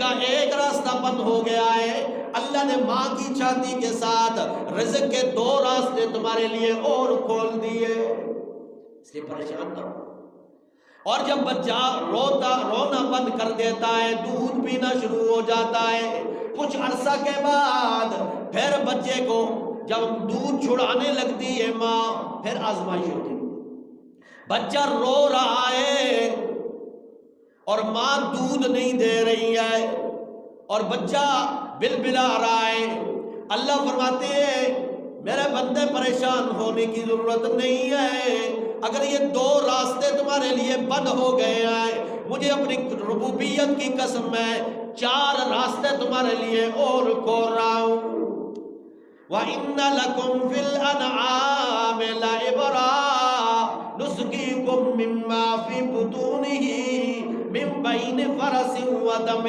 کا ایک راستہ بند ہو گیا ہے، اللہ نے ماں کی چھاتی کے ساتھ رزق کے 2 راستے تمہارے لیے اور کھول دیے، اس لیے پریشان نہ ہو۔ اور جب بچہ رونا بند کر دیتا ہے، دودھ پینا شروع ہو جاتا ہے، کچھ عرصہ کے بعد پھر بچے کو جب دودھ چھڑانے لگتی ہے ماں، پھر آزمائش ہوتی ہے، بچہ رو رہا ہے اور ماں دودھ نہیں دے رہی ہے اور بچہ بلبلا رہا ہے۔ اللہ فرماتے ہیں میرے بندے پریشان ہونے کی ضرورت نہیں ہے، اگر یہ 2 راستے تمہارے لیے بند ہو گئے ہیں، مجھے اپنی ربوبیت کی قسم ہے 4 راستے تمہارے لیے اور کھول رہا ہوں۔ وَإِنَّ لَكُمْ فِي الْأَنْعَامِ لَعِبْرَةً نُسْقِيكُم مِّمَّا فِي بُطُونِهِ مِن بَيْنِ فَرَثٍ وَدَمٍ